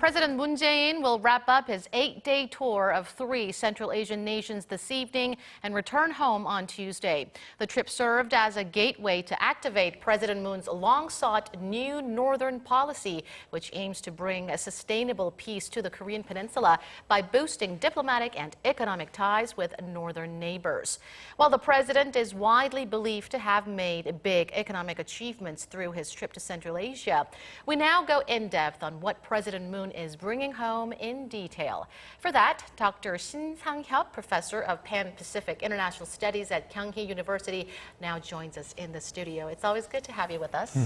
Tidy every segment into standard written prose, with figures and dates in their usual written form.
President Moon Jae-in will wrap up his 8-day tour of 3 Central Asian nations this evening and return home on Tuesday. The trip served as a gateway to activate President Moon's long-sought New Northern Policy, which aims to bring a sustainable peace to the Korean Peninsula by boosting diplomatic and economic ties with northern neighbors. While the president is widely believed to have made big economic achievements through his trip to Central Asia, we now go in-depth on what President Moon is bringing home in detail. For that, Dr. Shin Sang-hyup, professor of Pan-Pacific Int'l Studies at Kyung Hee University, now joins us in the studio. It's always good to have you with us.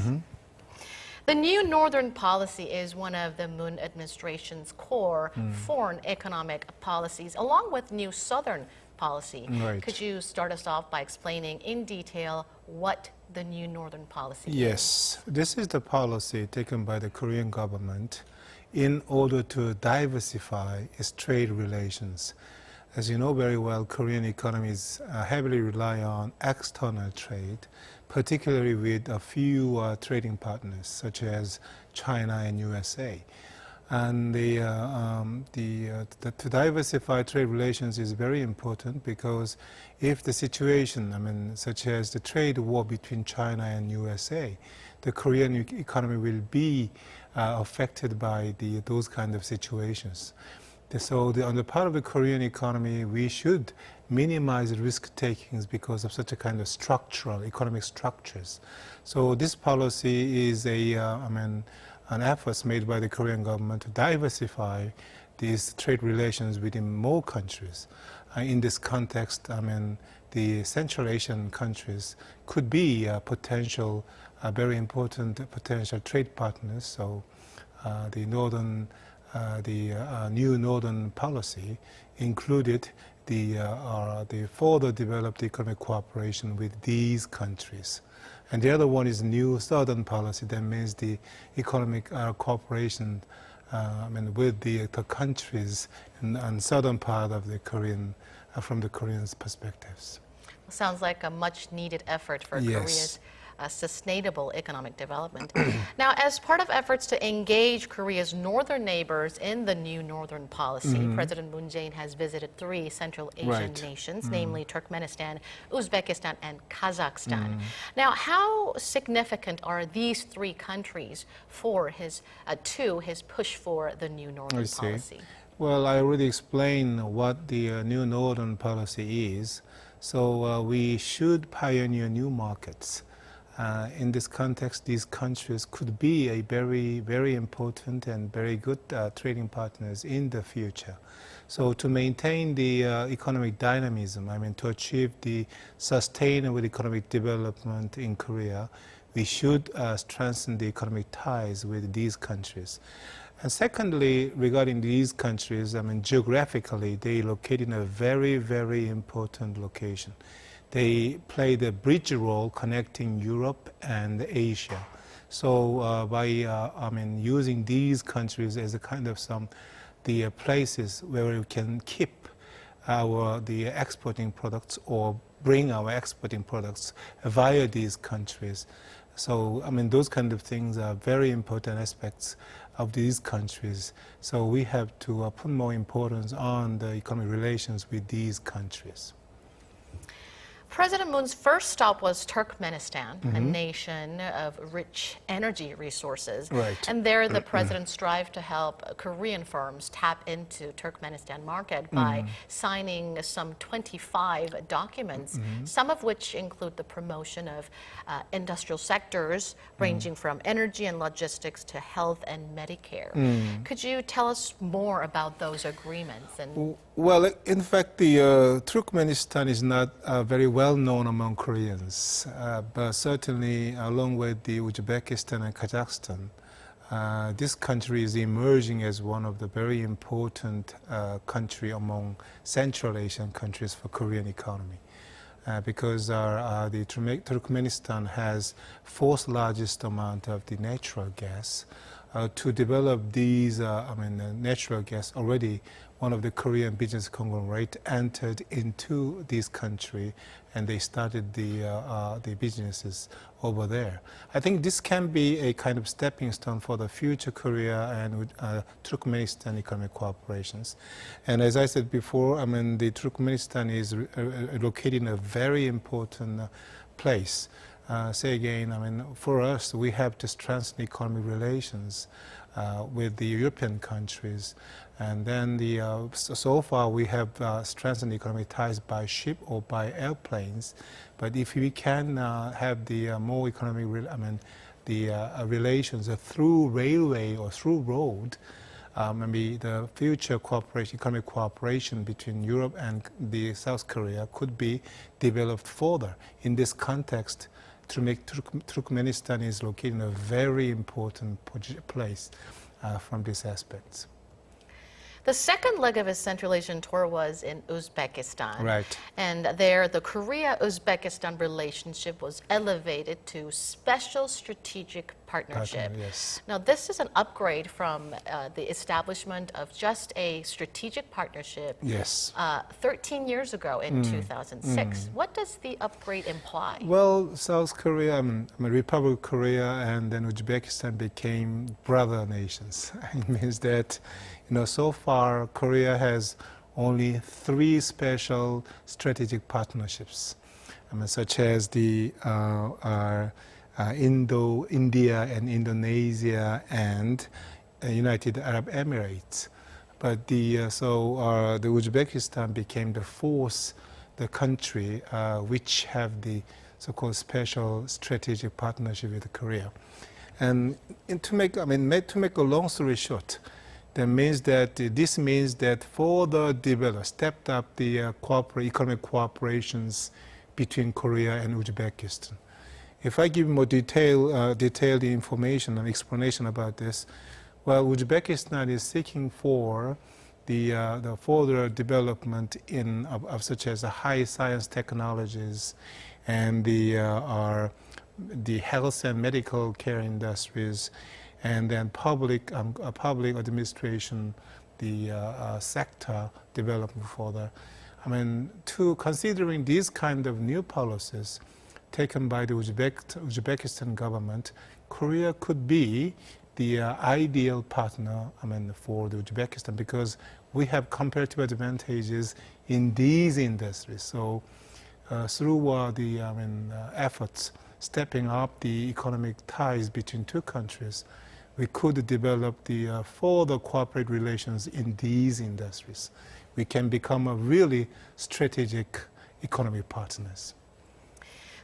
The New Northern Policy is one of the Moon administration's core foreign economic policies, along with New Southern Policy. Right. Could you start us off by explaining in detail what the New Northern Policy is? Yes, this is the policy taken by the Korean government in order to diversify its trade relations. As you know very well, Korean economies heavily rely on external trade, particularly with a few trading partners such as China and USA. And to diversify trade relations is very important because if the situation, such as the trade war between China and USA, the Korean economy will be affected by those kind of situations. So on the part of the Korean economy, we should minimize risk takings because of such a kind of structural economic structures. So this policy is an effort made by the Korean government to diversify these trade relations within more countries. In this context, the Central Asian countries could be potential, very important potential trade partners. So the New Northern Policy included the further developed economic cooperation with these countries. And the other one is New Southern Policy. That means the economic cooperation with the countries in southern part of the Korean, from the Koreans' perspectives. Sounds like a much-needed effort for Korea's sustainable economic development. Now, as part of efforts to engage Korea's northern neighbors in the New Northern Policy, President Moon Jae-in has visited 3 Central Asian nations, namely Turkmenistan, Uzbekistan, and Kazakhstan. Now, how significant are these 3 countries for his push for the New Northern Policy? Well, I already explained what the New Northern Policy is. So we should pioneer new markets. In this context, these countries could be a very, very important and very good trading partners in the future. So to maintain the economic dynamism, to achieve the sustainable economic development in Korea, we should strengthen the economic ties with these countries. And secondly, regarding these countries, geographically, they are located in a very, very important location. They play the bridge role connecting Europe and Asia. So by using these countries as a kind of the places where we can keep the exporting products or bring our exporting products via these countries. So those kind of things are very important aspects of these countries. So we have to put more importance on the economic relations with these countries. President Moon's first stop was Turkmenistan, a nation of rich energy resources. And there the president strived to help Korean firms tap into Turkmenistan market by signing some 25 documents, some of which include the promotion of industrial sectors ranging from energy and logistics to health and Medicare. Could you tell us more about those agreements? Well, in fact, the Turkmenistan is not very well known among Koreans, but certainly along with the Uzbekistan and Kazakhstan, this country is emerging as one of the very important country among Central Asian countries for Korean economy. Because the Turkmenistan has 4th largest amount of the natural gas, to develop these, natural gas. Already one of the Korean business conglomerate entered into this country, and they started the businesses over there. I think this can be a kind of stepping stone for the future Korea and Turkmenistan economic cooperations. And as I said before, the Turkmenistan is located in a very important place. Say again, for us, we have to strengthen economic relations with the European countries. And then so far we have strengthened economic ties by ship or by airplanes. But if we can have the more economic, relations through railway or through road, maybe the future economic cooperation between Europe and the South Korea could be developed further. In this context, Turkmenistan is located in a very important place from these aspects. The second leg of his Central Asian tour was in Uzbekistan. Right. And there, the Korea-Uzbekistan relationship was elevated to special strategic partnership. Yes. Now, this is an upgrade from the establishment of just a strategic partnership Yes. 13 years ago in 2006. What does the upgrade imply? Well, South Korea, Republic of Korea and then Uzbekistan became brother nations. It means that, so far Korea has only 3 special strategic partnerships, such as the India and Indonesia and United Arab Emirates. But the Uzbekistan became the 4th country which have the so-called special strategic partnership with Korea. And to make a long story short, this means that further stepped up the economic cooperations between Korea and Uzbekistan. If I give more detailed information and explanation about this, well, Uzbekistan is seeking for the further development of such as high science technologies and the health and medical care industries, and then public administration, the sector development further. Considering these kind of new policies taken by the Uzbekistan government, Korea could be the ideal partner, for the Uzbekistan, because we have comparative advantages in these industries. So, through the efforts stepping up the economic ties between 2 countries, we could develop the further cooperative relations in these industries. We can become a really strategic economic partners.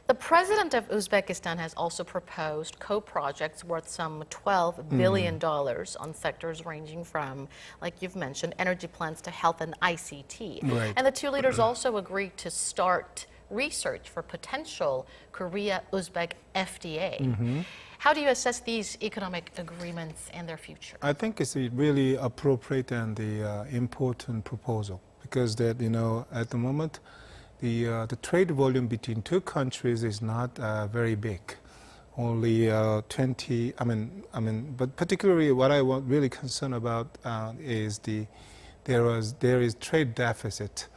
The president of Uzbekistan has also proposed co-projects worth some $12 billion on sectors ranging from, like you've mentioned, energy plants to health and ICT. Right. And the 2 leaders also agreed to start research for potential Korea-Uzbek FTA. How do you assess these economic agreements and their future? I think it's a really appropriate and the important proposal, because that at the moment the trade volume between 2 countries is not very big, only 20. But particularly what I want really concerned about is there is trade deficit.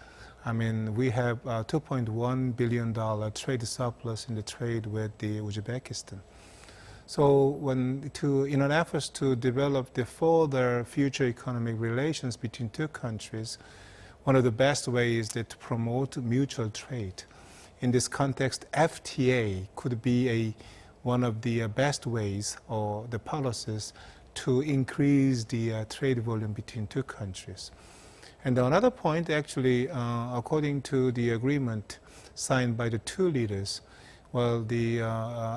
We have $2.1 billion trade surplus in the trade with the Uzbekistan. So in an effort to develop the further future economic relations between 2 countries, one of the best ways is to promote mutual trade. In this context, FTA could be one of the best ways or the policies to increase the trade volume between 2 countries. And another point, actually, according to the agreement signed by the 2 leaders, well,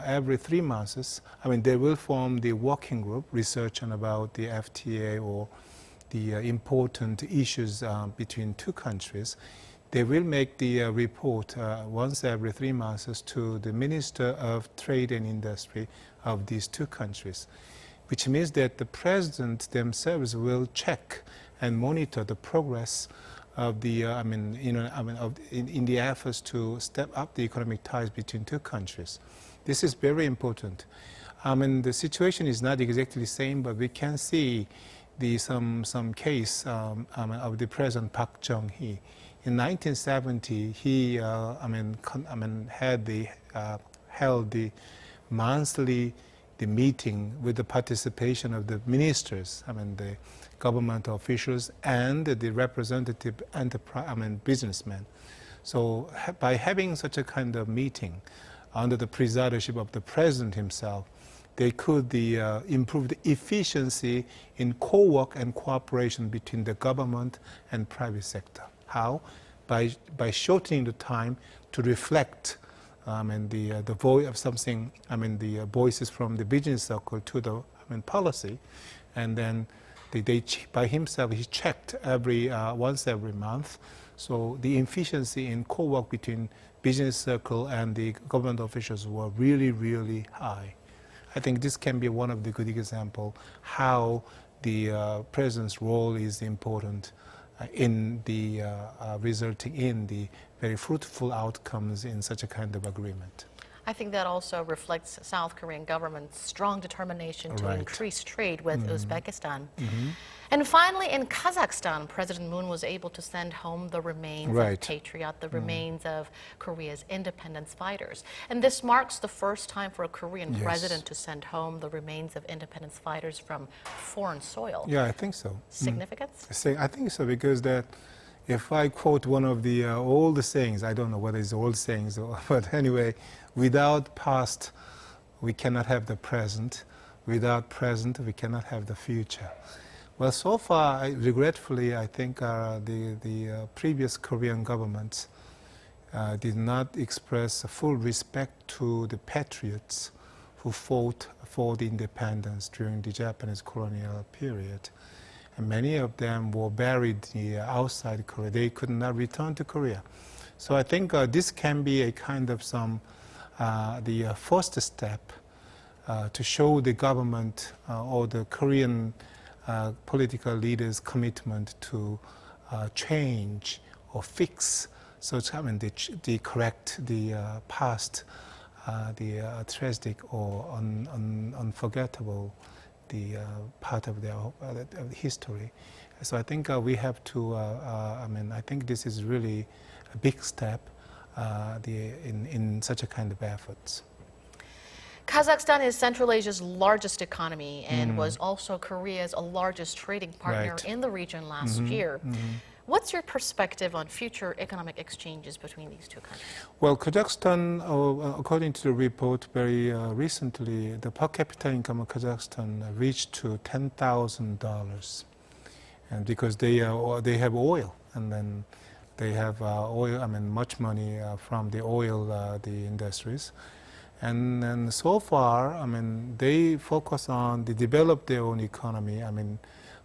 every 3 months, they will form the working group, research about the FTA or the important issues between 2 countries. They will make the report once every 3 months to the Minister of Trade and Industry of these 2 countries, which means that the president themselves will check and monitor the progress of the, in the efforts to step up the economic ties between 2 countries. This is very important. I mean, the situation is not exactly the same, but we can see some case of the President Park Chung-hee. In 1970, he held the monthly meeting with the participation of the ministers, the government officials and the representative businessmen. So by having such a kind of meeting under the presidency of the president himself, they could improve the efficiency in co-work and cooperation between the government and private sector. How? By shortening the time to reflect the voice of something, the voices from the business circle to the policy, and then by himself he checked once every month. So the efficiency in co-work between business circle and the government officials were really, really high. I think this can be one of the good examples how the president's role is important in the resulting in the very fruitful outcomes in such a kind of agreement. I think that also reflects South Korean government's strong determination to increase trade with Uzbekistan. And finally, in Kazakhstan, President Moon was able to send home the remains of Patriot, the remains of Korea's independence fighters. And this marks the first time for a Korean president to send home the remains of independence fighters from foreign soil. Yeah, I think so. Significance? I think so, because that if I quote one of the old sayings, I don't know whether it's old sayings, but anyway, without past, we cannot have the present. Without present, we cannot have the future. Well, so far, regretfully, I think the previous Korean governments did not express full respect to the patriots who fought for the independence during the Japanese colonial period. And many of them were buried outside Korea. They could not return to Korea. So I think this can be a kind of the first step to show the government or the Korean political leaders' commitment to change or fix such, they correct the past, the tragic or unforgettable part of their history. So I think we have to, I think this is really a big step in such a kind of efforts. Kazakhstan is Central Asia's largest economy and was also Korea's largest trading partner in the region last year. What's your perspective on future economic exchanges between these two countries? Well, Kazakhstan, according to the report very recently, the per capita income of Kazakhstan reached to $10,000, and because they have oil, and then they have oil, much money from the oil the industries. And so far, they focus on, they develop their own economy,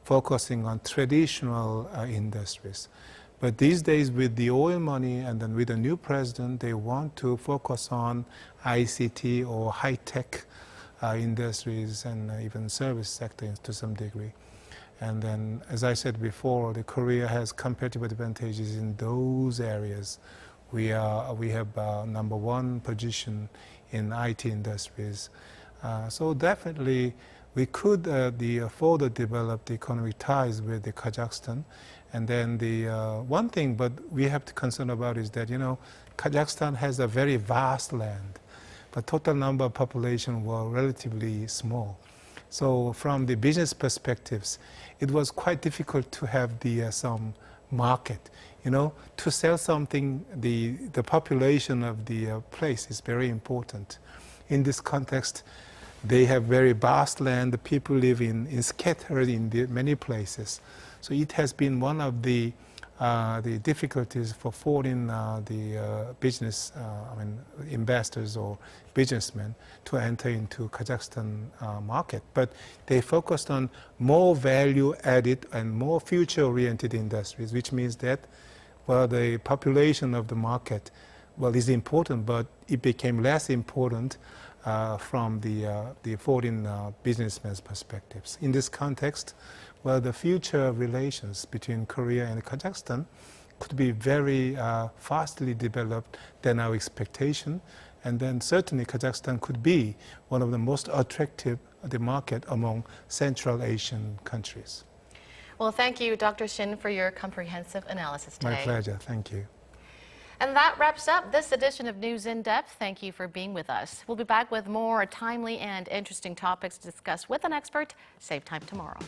focusing on traditional industries. But these days, with the oil money and then with the new president, they want to focus on ICT or high-tech industries and even service sector to some degree. And then, as I said before, the Korea has competitive advantages in those areas. We have #1 position in IT industries. So definitely we could further develop the economic ties with the Kazakhstan. And then the one thing but we have to concern about is that, Kazakhstan has a very vast land, but total number of population were relatively small. So from the business perspectives, it was quite difficult to have some market. To sell something, the population of the place is very important. In this context, they have very vast land. The people live scattered in many places. So it has been one of the difficulties for foreign business, investors or businessmen to enter into Kazakhstan market. But they focused on more value-added and more future-oriented industries, which means that, well, the population of the market, is important, but it became less important from the foreign businessmen's perspectives. In this context, the future relations between Korea and Kazakhstan could be very fastly developed than our expectation. And then certainly Kazakhstan could be one of the most attractive market among Central Asian countries. Well, thank you, Dr. Shin, for your comprehensive analysis today. My pleasure. Thank you. And that wraps up this edition of News in Depth. Thank you for being with us. We'll be back with more timely and interesting topics to discuss with an expert. Same time tomorrow.